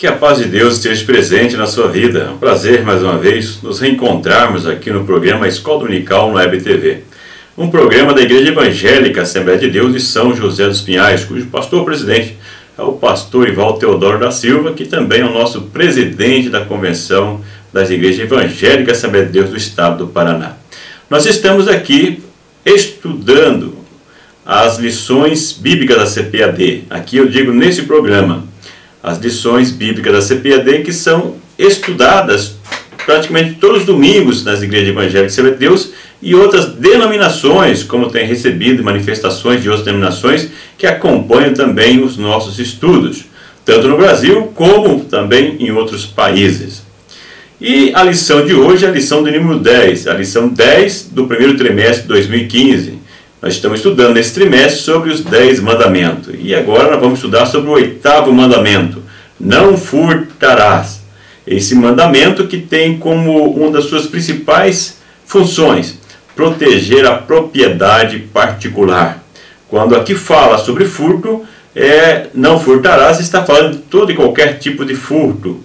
Que a paz de Deus esteja presente na sua vida. É um prazer, mais uma vez, nos reencontrarmos aqui no programa Escola Dominical no Web TV. Um programa da Igreja Evangélica Assembleia de Deus de São José dos Pinhais, cujo pastor-presidente é o pastor Ivaldo Teodoro da Silva, que também é o nosso presidente da Convenção das Igrejas Evangélicas Assembleia de Deus do Estado do Paraná. Nós estamos aqui estudando as lições bíblicas da CPAD. Aqui eu digo nesse programa, as lições bíblicas da CPAD que são estudadas praticamente todos os domingos nas igrejas evangélicas Assembleia de Deus e outras denominações, como tem recebido manifestações de outras denominações que acompanham também os nossos estudos, tanto no Brasil como também em outros países. E a lição de hoje é a lição do número 10, a lição 10 do primeiro trimestre de 2015. Nós estamos estudando nesse trimestre sobre os 10 mandamentos. E agora nós vamos estudar sobre o 8º mandamento. Não furtarás. Esse mandamento que tem como uma das suas principais funções proteger a propriedade particular. Quando aqui fala sobre furto, não furtarás, está falando de todo e qualquer tipo de furto.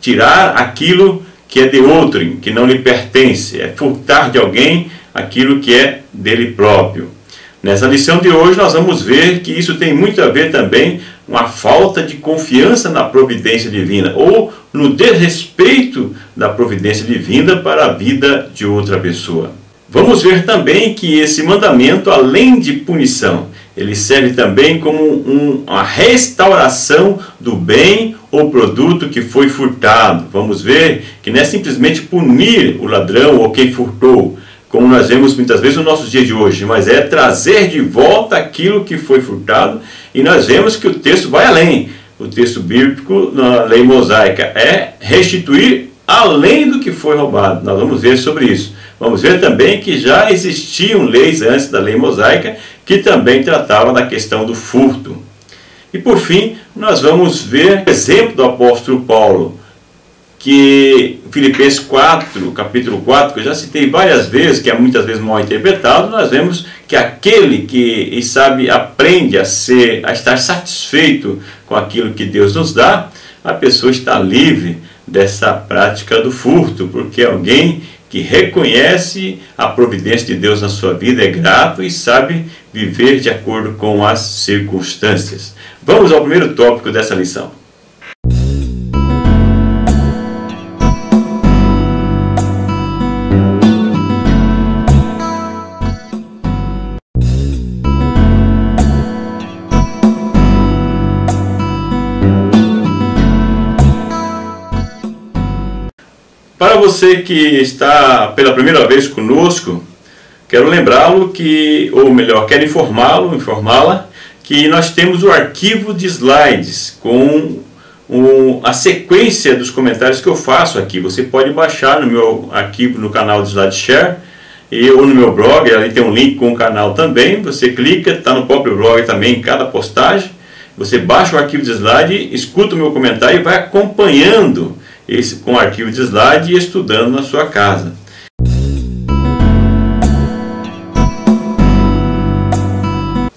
Tirar aquilo que é de outrem, que não lhe pertence. É furtar de alguém aquilo que é dele próprio. Nessa lição de hoje nós vamos ver que isso tem muito a ver também com a falta de confiança na providência divina ou no desrespeito da providência divina para a vida de outra pessoa. Vamos ver também que esse mandamento, além de punição, ele serve também como uma restauração do bem ou produto que foi furtado. Vamos ver que não é simplesmente punir o ladrão ou quem furtou, como nós vemos muitas vezes nos nossos dias de hoje, mas é trazer de volta aquilo que foi furtado, e nós vemos que o texto vai além. O texto bíblico, na lei mosaica, é restituir além do que foi roubado. Nós vamos ver sobre isso. Vamos ver também que já existiam leis antes da lei mosaica, que também tratavam da questão do furto. E por fim, nós vamos ver o exemplo do apóstolo Paulo, que Filipenses 4, capítulo 4, que eu já citei várias vezes, que é muitas vezes mal interpretado, nós vemos que aquele que aprende a estar satisfeito com aquilo que Deus nos dá, a pessoa está livre dessa prática do furto, porque alguém que reconhece a providência de Deus na sua vida é grato e sabe viver de acordo com as circunstâncias. Vamos ao primeiro tópico dessa lição. Para você que está pela primeira vez conosco, quero lembrá-lo que, ou melhor, quero informá-la, que nós temos o arquivo de slides com a sequência dos comentários que eu faço aqui. Você pode baixar no meu arquivo no canal de SlideShare ou no meu blog, ali tem um link com o canal também. Você clica, está no próprio blog também em cada postagem. Você baixa o arquivo de slide, escuta o meu comentário e vai acompanhando com o arquivo de slide e estudando na sua casa.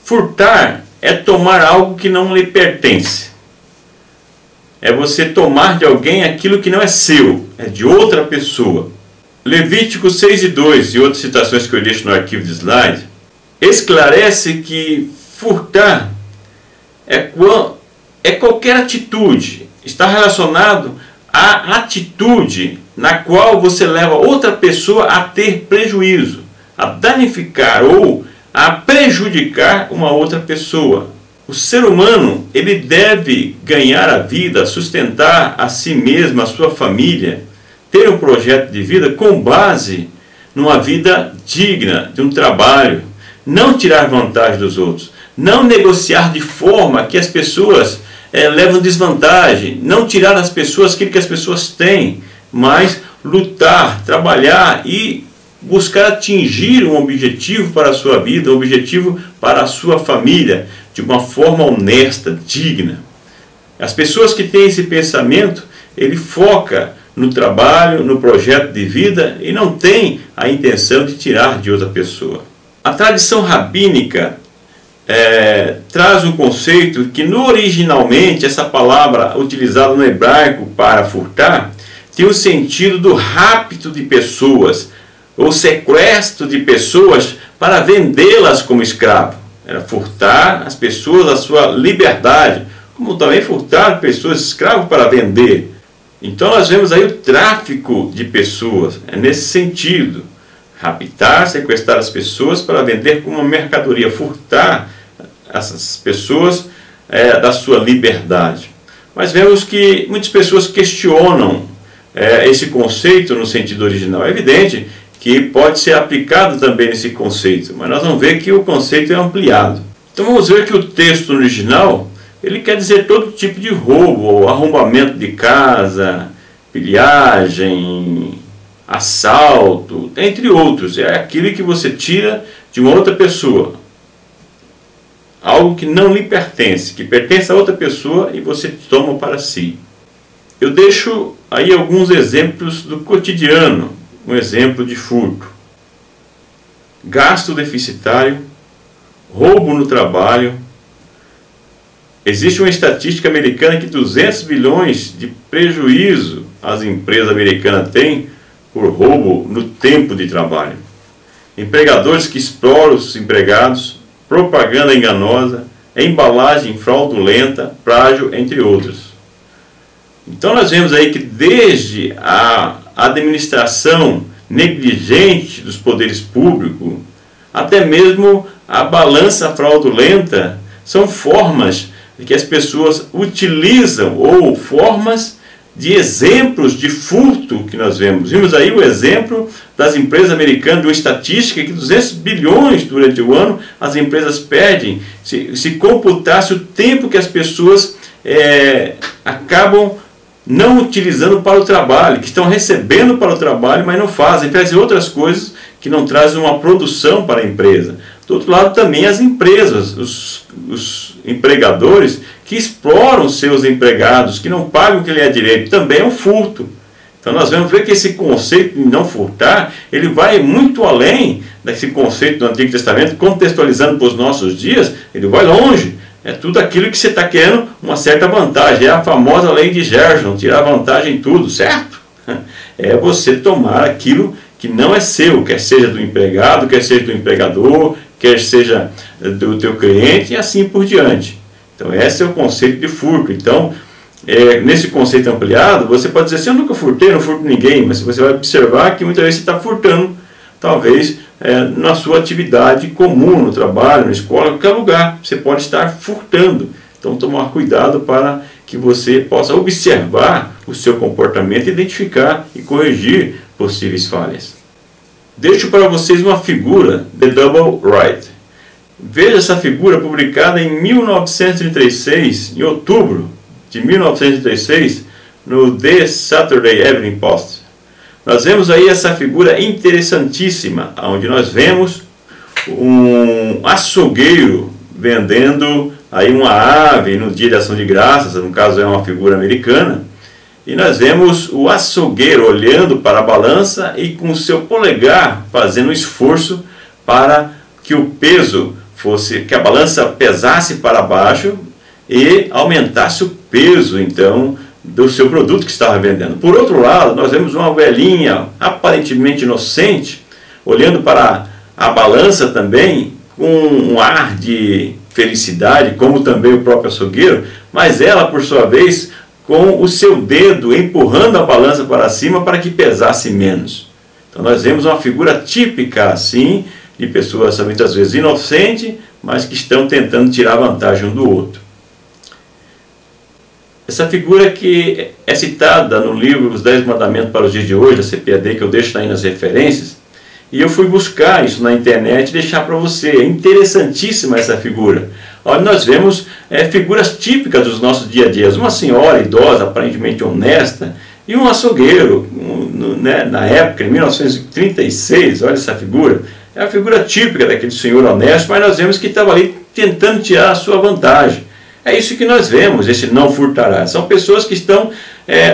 Furtar é tomar algo que não lhe pertence. É você tomar de alguém aquilo que não é seu, é de outra pessoa. Levítico 6:2 e outras citações que eu deixo no arquivo de slide esclarece que furtar é qualquer atitude, está relacionado a atitude na qual você leva outra pessoa a ter prejuízo, a danificar ou a prejudicar uma outra pessoa. O ser humano, ele deve ganhar a vida, sustentar a si mesmo, a sua família, ter um projeto de vida com base numa vida digna, de um trabalho, não tirar vantagem dos outros, não negociar de forma que as pessoas levam desvantagem, não tirar das pessoas aquilo que as pessoas têm, mas lutar, trabalhar e buscar atingir um objetivo para a sua vida, um objetivo para a sua família, de uma forma honesta, digna. As pessoas que têm esse pensamento, ele foca no trabalho, no projeto de vida e não tem a intenção de tirar de outra pessoa. A tradição rabínica traz um conceito que originalmente essa palavra utilizada no hebraico para furtar tem o sentido do rapto de pessoas ou sequestro de pessoas para vendê-las como escravo. Era furtar as pessoas a sua liberdade, como também furtar pessoas escravos para vender. Então nós vemos aí o tráfico de pessoas, é nesse sentido. Raptar, sequestrar as pessoas para vender como uma mercadoria, furtar essas pessoas da sua liberdade. Mas vemos que muitas pessoas questionam esse conceito no sentido original. É evidente que pode ser aplicado também nesse conceito, mas nós vamos ver que o conceito é ampliado. Então vamos ver que o texto original, ele quer dizer todo tipo de roubo, arrombamento de casa, pilhagem, assalto, entre outros. É aquilo que você tira de uma outra pessoa. Algo que não lhe pertence, que pertence a outra pessoa e você toma para si. Eu deixo aí alguns exemplos do cotidiano, um exemplo de furto. Gasto deficitário, roubo no trabalho. Existe uma estatística americana que 200 bilhões de prejuízo as empresas americanas têm por roubo no tempo de trabalho. Empregadores que exploram os empregados, propaganda enganosa, embalagem fraudulenta, plágio, entre outros. Então nós vemos aí que desde a administração negligente dos poderes públicos, até mesmo a balança fraudulenta, são formas que as pessoas utilizam, ou formas de exemplos de furto que nós vemos. Vimos aí o exemplo das empresas americanas, de uma estatística que 200 bilhões durante o ano as empresas perdem, se computasse o tempo que as pessoas acabam não utilizando para o trabalho, que estão recebendo para o trabalho, mas não fazem outras coisas que não trazem uma produção para a empresa. Do outro lado também as empresas, os empregadores que exploram seus empregados, que não pagam o que lhe é direito, também é um furto. Então nós vamos ver que esse conceito de não furtar, ele vai muito além desse conceito do Antigo Testamento, contextualizando para os nossos dias, ele vai longe. É tudo aquilo que você está querendo uma certa vantagem. É a famosa lei de Gerson, tirar vantagem em tudo, certo? É você tomar aquilo que não é seu, quer seja do empregado, quer seja do empregador, quer seja do teu cliente e assim por diante. Então esse é o conceito de furto. Então, nesse conceito ampliado, você pode dizer assim, eu nunca furtei, não furto ninguém, mas você vai observar que muitas vezes você está furtando, talvez na sua atividade comum, no trabalho, na escola, em qualquer lugar, você pode estar furtando. Então tomar cuidado para que você possa observar o seu comportamento, identificar e corrigir possíveis falhas. Deixo para vocês uma figura de Double Wright. Veja essa figura publicada em 1936, em outubro de 1936, no The Saturday Evening Post. Nós vemos aí essa figura interessantíssima, onde nós vemos um açougueiro vendendo aí uma ave no dia de ação de graças, no caso é uma figura americana, e nós vemos o açougueiro olhando para a balança e com o seu polegar fazendo um esforço para que o peso fosse, que a balança pesasse para baixo e aumentasse o peso então do seu produto que estava vendendo. Por outro lado, nós vemos uma velhinha aparentemente inocente olhando para a balança também com um ar de felicidade, como também o próprio açougueiro, mas ela por sua vez com o seu dedo empurrando a balança para cima para que pesasse menos. Então nós vemos uma figura típica assim de pessoas muitas vezes inocentes, mas que estão tentando tirar vantagem um do outro. Essa figura que é citada no livro Os 10 Mandamentos para os Dias de Hoje, da CPAD, que eu deixo aí nas referências, e eu fui buscar isso na internet e deixar para você. É interessantíssima essa figura. Onde nós vemos figuras típicas dos nossos dia a dia. Uma senhora idosa, aparentemente honesta, e um açougueiro, na época, em 1936, olha essa figura. É a figura típica daquele senhor honesto, mas nós vemos que estava ali tentando tirar a sua vantagem. É isso que nós vemos, esse não furtará. São pessoas que estão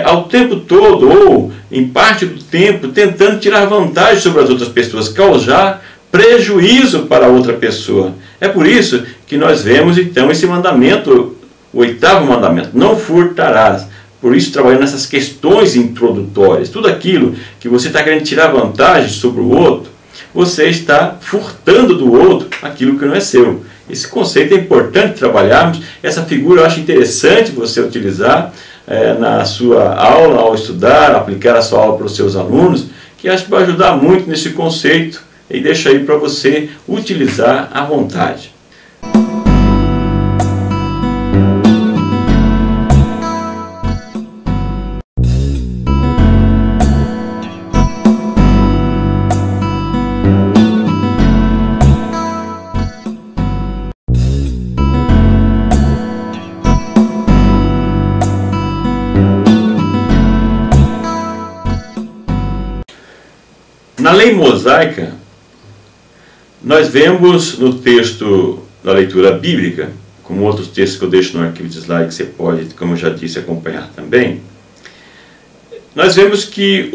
ao tempo todo, ou em parte do tempo, tentando tirar vantagem sobre as outras pessoas, causar prejuízo para outra pessoa. É por isso que nós vemos então esse mandamento, o 8º mandamento, não furtarás. Por isso, trabalhando nessas questões introdutórias, tudo aquilo que você está querendo tirar vantagem sobre o outro, você está furtando do outro aquilo que não é seu. Esse conceito é importante trabalharmos. Essa figura eu acho interessante você utilizar na sua aula, ao estudar, aplicar a sua aula para os seus alunos, que acho que vai ajudar muito nesse conceito e deixa aí para você utilizar à vontade. Na lei mosaica, nós vemos no texto da leitura bíblica, como outros textos que eu deixo no arquivo de slide, que você pode, como eu já disse, acompanhar também, nós vemos que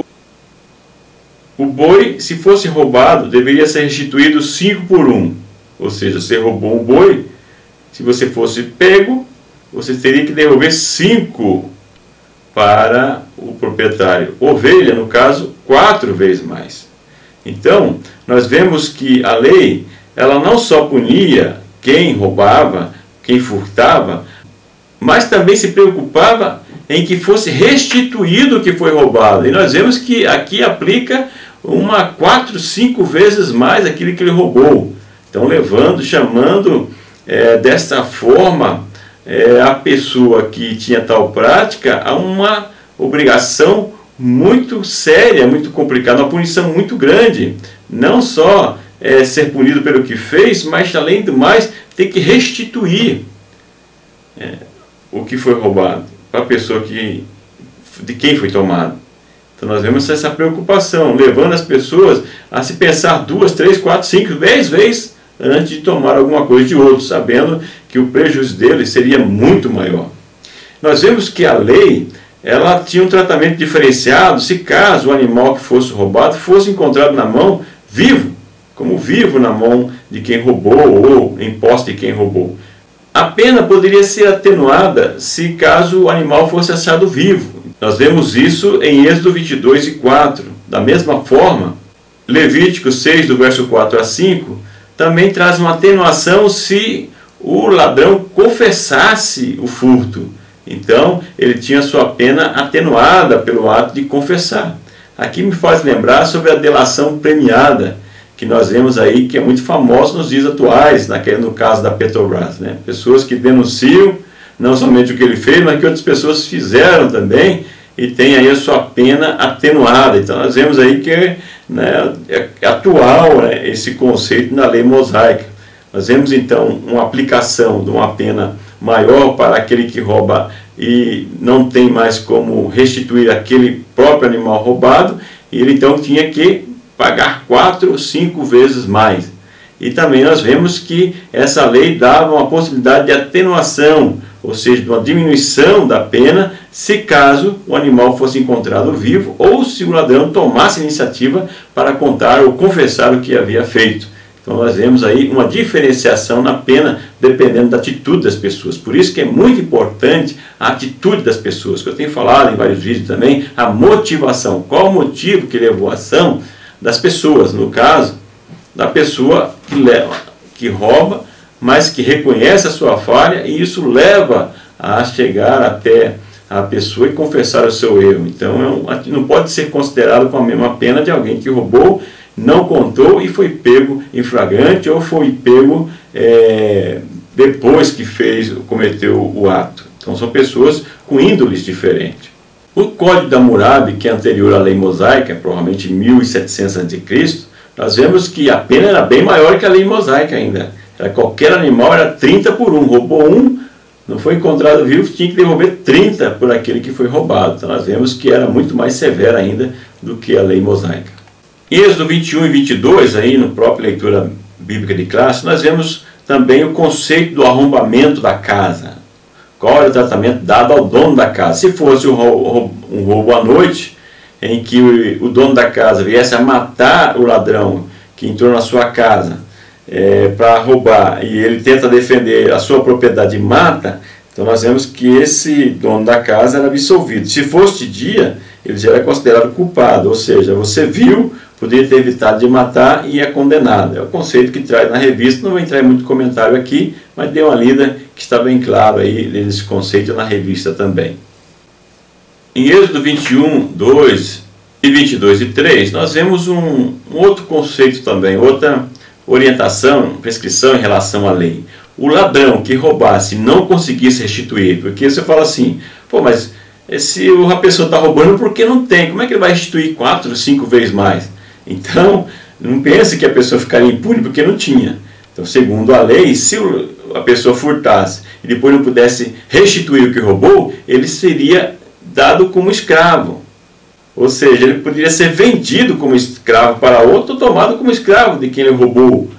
o boi, se fosse roubado, deveria ser restituído 5 por 1. Ou seja, você roubou um boi, se você fosse pego, você teria que devolver 5 para o proprietário. Ovelha, no caso, 4 vezes mais. Então, nós vemos que a lei, ela não só punia quem roubava, quem furtava, mas também se preocupava em que fosse restituído o que foi roubado. E nós vemos que aqui aplica 4, 5 vezes mais aquilo que ele roubou. Então, chamando desta forma a pessoa que tinha tal prática a uma obrigação muito séria, muito complicada, uma punição muito grande. Não só ser punido pelo que fez, mas além do mais, ter que restituir o que foi roubado para a pessoa de quem foi tomado. Então nós vemos essa preocupação, levando as pessoas a se pensar 2, 3, 4, 5, 10 vezes antes de tomar alguma coisa de outro, sabendo que o prejuízo deles seria muito maior. Nós vemos que a lei, ela tinha um tratamento diferenciado se caso o animal que fosse roubado fosse encontrado na mão vivo, como vivo na mão de quem roubou ou em posse de quem roubou. A pena poderia ser atenuada se caso o animal fosse achado vivo. Nós vemos isso em Êxodo 22 e 4. Da mesma forma, Levítico 6, do verso 4 a 5, também traz uma atenuação se o ladrão confessasse o furto. Então, ele tinha sua pena atenuada pelo ato de confessar. Aqui me faz lembrar sobre a delação premiada, que nós vemos aí, que é muito famoso nos dias atuais, no caso da Petrobras, né? Pessoas que denunciam, não somente o que ele fez, mas que outras pessoas fizeram também, e tem aí a sua pena atenuada. Então, nós vemos aí que é atual, né, esse conceito na lei mosaica. Nós vemos, então, uma aplicação de uma pena maior para aquele que rouba e não tem mais como restituir aquele próprio animal roubado, e ele então tinha que pagar 4 ou 5 vezes mais. E também nós vemos que essa lei dava uma possibilidade de atenuação, ou seja, de uma diminuição da pena, se caso o animal fosse encontrado vivo ou se o ladrão tomasse iniciativa para contar ou confessar o que havia feito. Então nós vemos aí uma diferenciação na pena dependendo da atitude das pessoas. Por isso que é muito importante a atitude das pessoas, que eu tenho falado em vários vídeos também, a motivação. Qual o motivo que levou a ação das pessoas? No caso, da pessoa que rouba, mas que reconhece a sua falha, e isso leva a chegar até a pessoa e confessar o seu erro. Então não pode ser considerado com a mesma pena de alguém que roubou, não contou e foi pego em flagrante ou foi pego depois que cometeu o ato. Então são pessoas com índoles diferentes. O Código da Hammurabi, que é anterior à lei mosaica, provavelmente 1700 a.C., nós vemos que a pena era bem maior que a lei mosaica ainda. Qualquer animal era 30 por 1. Roubou um, não foi encontrado vivo, tinha que devolver 30 por aquele que foi roubado. Então nós vemos que era muito mais severa ainda do que a lei mosaica. Em Êxodo 21 e 22, aí no próprio leitura bíblica de classe, nós vemos também o conceito do arrombamento da casa. Qual era o tratamento dado ao dono da casa? Se fosse um roubo à noite, em que o dono da casa viesse a matar o ladrão que entrou na sua casa, para roubar e ele tenta defender a sua propriedade e mata, então nós vemos que esse dono da casa era absolvido. Se fosse de dia, ele já era considerado culpado, ou seja, você viu, poderia ter evitado de matar e é condenado. É o conceito que traz na revista, não vou entrar em muito comentário aqui, mas dê uma lida que está bem claro aí nesse conceito na revista também. Em Êxodo 21, 2 e 22 e 3, nós vemos um outro conceito também, outra orientação, prescrição em relação à lei. O ladrão que roubasse não conseguisse restituir, porque você fala assim, pô, mas se a pessoa está roubando, por que não tem? Como é que ele vai restituir 4, 5 vezes mais? Então, não pense que a pessoa ficaria impune porque não tinha. Então, segundo a lei, se a pessoa furtasse e depois não pudesse restituir o que roubou, ele seria dado como escravo. Ou seja, ele poderia ser vendido como escravo para outro ou tomado como escravo de quem ele roubou,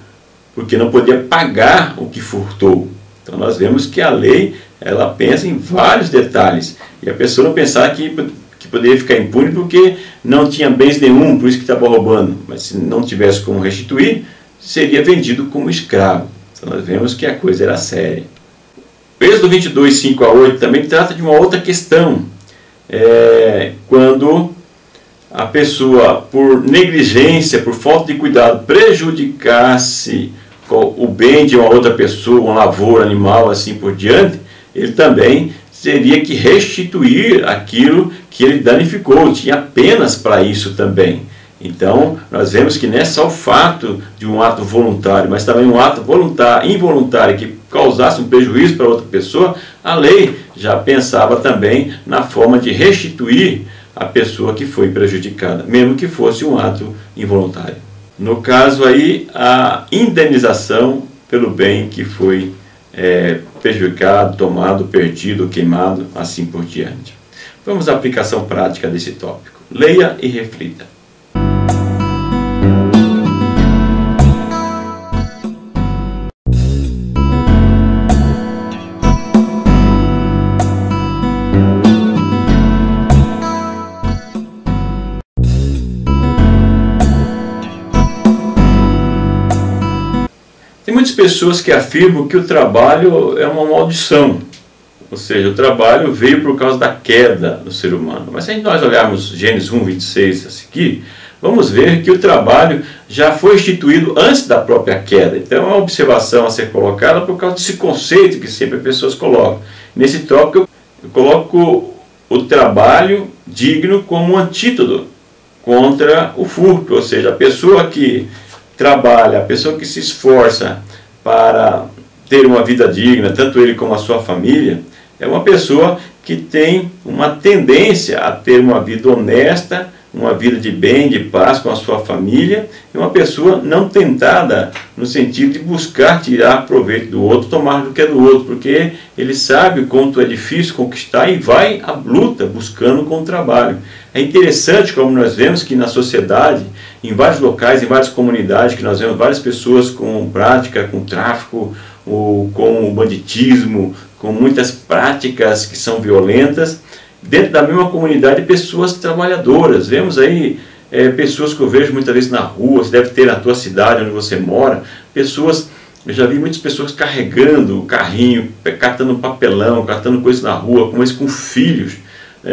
porque não podia pagar o que furtou. Então nós vemos que a lei, ela pensa em vários detalhes. E a pessoa não pensar que poderia ficar impune porque não tinha bens nenhum, por isso que estava roubando. Mas se não tivesse como restituir, seria vendido como escravo. Então nós vemos que a coisa era séria. O Êxodo 22, 5 a 8 também trata de uma outra questão. Quando a pessoa, por negligência, por falta de cuidado, prejudicasse o bem de uma outra pessoa, uma lavoura, animal, assim por diante, ele também teria que restituir aquilo que ele danificou, tinha penas para isso também. Então, nós vemos que não é só o fato de um ato voluntário, mas também um ato involuntário que causasse um prejuízo para outra pessoa, a lei já pensava também na forma de restituir a pessoa que foi prejudicada, mesmo que fosse um ato involuntário. No caso aí, a indenização pelo bem que foi prejudicado, tomado, perdido, queimado, assim por diante. Vamos à aplicação prática desse tópico. Leia e reflita. Tem muitas pessoas que afirmam que o trabalho é uma maldição, ou seja, o trabalho veio por causa da queda do ser humano. Mas se nós olharmos Gênesis 1, 26 a seguir, vamos ver que o trabalho já foi instituído antes da própria queda. Então é uma observação a ser colocada por causa desse conceito que sempre as pessoas colocam. Nesse tópico eu coloco o trabalho digno como um antídoto contra o furto, ou seja, a pessoa que trabalha, a pessoa que se esforça para ter uma vida digna, tanto ele como a sua família, é uma pessoa que tem uma tendência a ter uma vida honesta, uma vida de bem, de paz com a sua família, e uma pessoa não tentada no sentido de buscar tirar proveito do outro, tomar do que é do outro, porque ele sabe o quanto é difícil conquistar e vai à luta buscando com o trabalho. É interessante como nós vemos que na sociedade, em vários locais, em várias comunidades, que nós vemos várias pessoas com prática, com tráfico, com banditismo, com muitas práticas que são violentas, dentro da mesma comunidade, pessoas trabalhadoras. Vemos aí pessoas que eu vejo muitas vezes na rua, você deve ter na tua cidade onde você mora, pessoas, eu já vi muitas pessoas carregando o carrinho, catando papelão, catando coisas na rua, com filhos,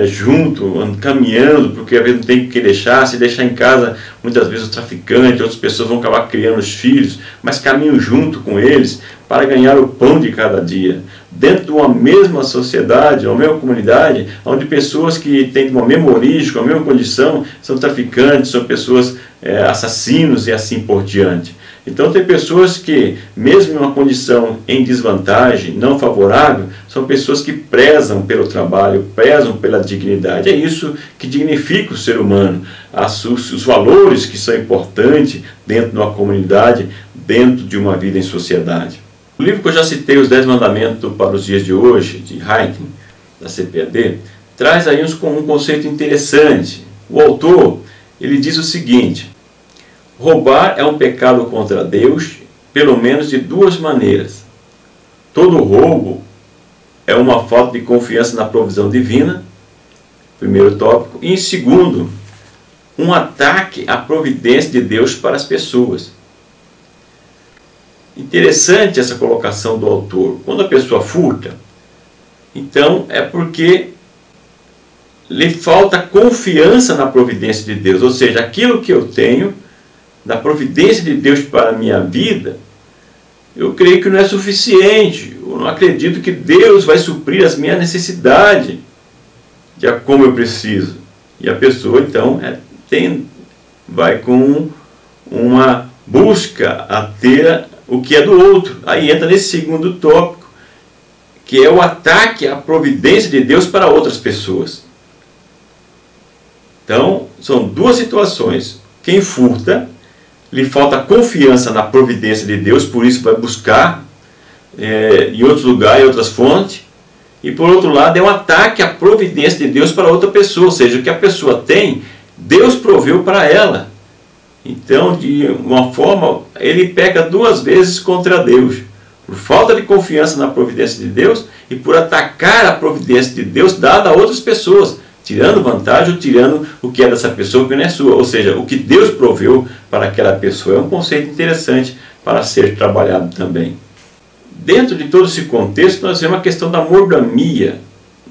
junto, caminhando, porque às vezes não tem o que deixar, se deixar em casa, muitas vezes o traficante, outras pessoas vão acabar criando os filhos, mas caminham junto com eles para ganhar o pão de cada dia. Dentro de uma mesma sociedade, uma mesma comunidade, onde pessoas que têm uma mesma origem, com a mesma condição, são traficantes, são pessoas assassinos e assim por diante. Então tem pessoas que, mesmo em uma condição em desvantagem, não favorável, são pessoas que prezam pelo trabalho, prezam pela dignidade. É isso que dignifica o ser humano, os valores que são importantes dentro de uma comunidade, dentro de uma vida em sociedade. O livro que eu já citei, Os 10 Mandamentos para os Dias de Hoje, de Hayek, da CPAD, traz aí um conceito interessante. O autor, ele diz o seguinte: roubar é um pecado contra Deus, pelo menos de duas maneiras. Todo roubo é uma falta de confiança na provisão divina, primeiro tópico, e em segundo, um ataque à providência de Deus para as pessoas. interessante essa colocação do autor. Quando a pessoa furta, então é porque lhe falta confiança na providência de Deus. Ou seja, aquilo que eu tenho, da providência de Deus para a minha vida, eu creio que não é suficiente. Eu não acredito que Deus vai suprir as minhas necessidades de como eu preciso. E a pessoa, então, vai com uma busca a ter o que é do outro. Aí entra nesse segundo tópico, que é o ataque à providência de Deus para outras pessoas. Então, são duas situações. Quem furta, lhe falta confiança na providência de Deus, por isso vai buscar em outros lugares, em outras fontes. E por outro lado, é um ataque à providência de Deus para outra pessoa, ou seja, o que a pessoa tem, Deus proveu para ela. Então, de uma forma, ele peca duas vezes contra Deus. Por falta de confiança na providência de Deus e por atacar a providência de Deus dada a outras pessoas, tirando vantagem ou tirando o que é dessa pessoa que não é sua. Ou seja, o que Deus proveu para aquela pessoa. É um conceito interessante para ser trabalhado também. Dentro de todo esse contexto, nós temos a questão da mordomia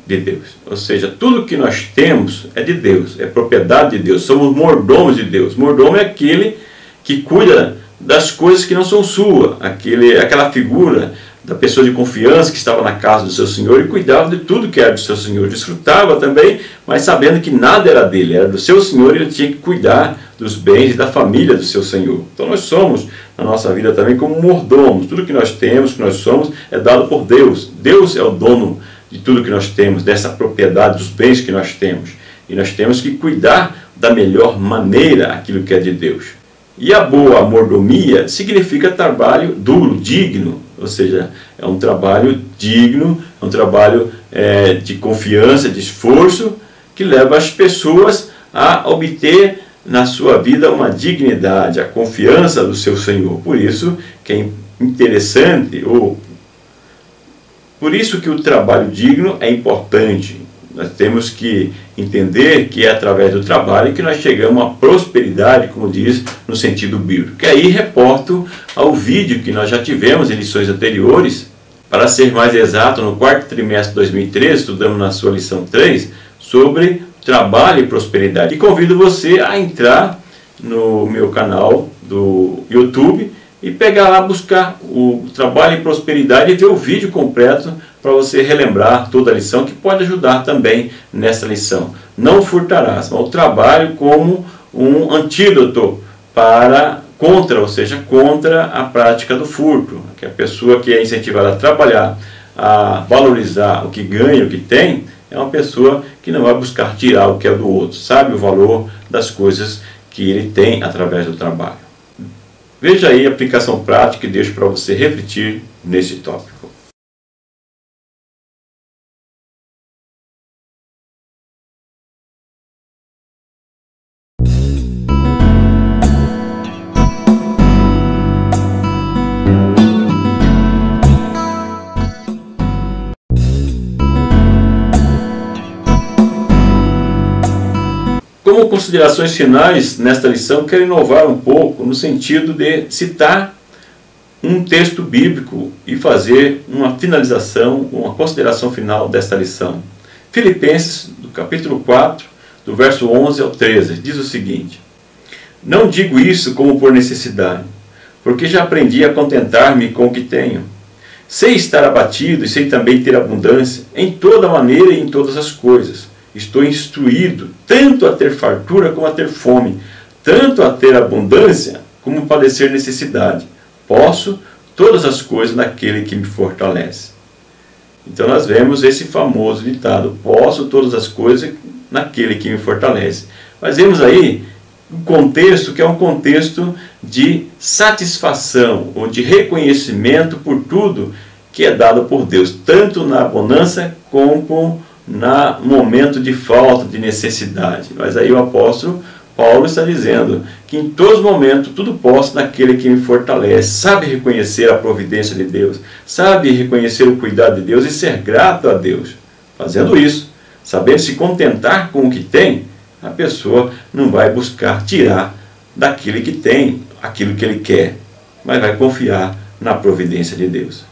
de Deus. Ou seja, tudo que nós temos é de Deus, é propriedade de Deus, somos mordomos de Deus. Mordomo é aquele que cuida das coisas que não são suas, aquela figura da pessoa de confiança que estava na casa do seu senhor e cuidava de tudo que era do seu senhor. Desfrutava também, mas sabendo que nada era dele, era do seu senhor, e ele tinha que cuidar dos bens e da família do seu senhor. Então nós somos, na nossa vida também, como mordomos. Tudo que nós temos, que nós somos, é dado por Deus. Deus é o dono de tudo que nós temos, dessa propriedade, dos bens que nós temos. E nós temos que cuidar da melhor maneira aquilo que é de Deus. E a boa mordomia significa trabalho duro, digno. Ou seja, é um trabalho digno, é um trabalho de confiança, de esforço, que leva as pessoas a obter na sua vida uma dignidade, a confiança do seu Senhor. Por isso que é interessante, por isso que o trabalho digno é importante. Nós temos que entender que é através do trabalho que nós chegamos à prosperidade, como diz no sentido bíblico. Que aí reporto ao vídeo que nós já tivemos em lições anteriores. Para ser mais exato, no quarto trimestre de 2013, estudamos na sua lição 3, sobre trabalho e prosperidade. E convido você a entrar no meu canal do YouTube e pegar lá, buscar o trabalho e prosperidade e ver o vídeo completo para você relembrar toda a lição, que pode ajudar também nessa lição. Não furtarás, mas o trabalho como um antídoto contra a prática do furto. Que a pessoa que é incentivada a trabalhar, a valorizar o que ganha, o que tem, é uma pessoa que não vai buscar tirar o que é do outro, sabe o valor das coisas que ele tem através do trabalho. Veja aí a aplicação prática e deixo para você refletir nesse tópico. Como considerações finais nesta lição, quero inovar um pouco no sentido de citar um texto bíblico e fazer uma finalização, uma consideração final desta lição. Filipenses, do capítulo 4, do verso 11 ao 13, diz o seguinte: Não digo isso como por necessidade, porque já aprendi a contentar-me com o que tenho. Sei estar abatido e sei também ter abundância, em toda maneira e em todas as coisas. Estou instruído tanto a ter fartura como a ter fome, tanto a ter abundância como padecer necessidade. Posso todas as coisas naquele que me fortalece. Então nós vemos esse famoso ditado: posso todas as coisas naquele que me fortalece. Mas vemos aí um contexto que é um contexto de satisfação ou de reconhecimento por tudo que é dado por Deus, tanto na bonança como no momento de falta, de necessidade. Mas aí o apóstolo Paulo está dizendo que em todos os momentos tudo posso naquele que me fortalece. Sabe reconhecer a providência de Deus, sabe reconhecer o cuidado de Deus e ser grato a Deus. Fazendo isso, sabendo se contentar com o que tem, a pessoa não vai buscar tirar daquele que tem aquilo que ele quer, mas vai confiar na providência de Deus.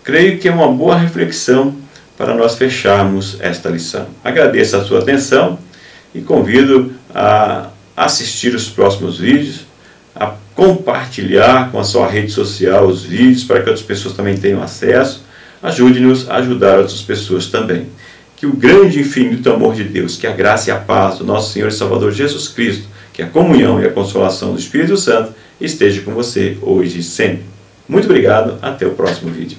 Creio que é uma boa reflexão para nós fecharmos esta lição. Agradeço a sua atenção e convido a assistir os próximos vídeos, a compartilhar com a sua rede social os vídeos para que outras pessoas também tenham acesso. Ajude-nos a ajudar outras pessoas também. Que o grande e infinito amor de Deus, que a graça e a paz do nosso Senhor e Salvador Jesus Cristo, que a comunhão e a consolação do Espírito Santo esteja com você hoje e sempre. Muito obrigado, até o próximo vídeo.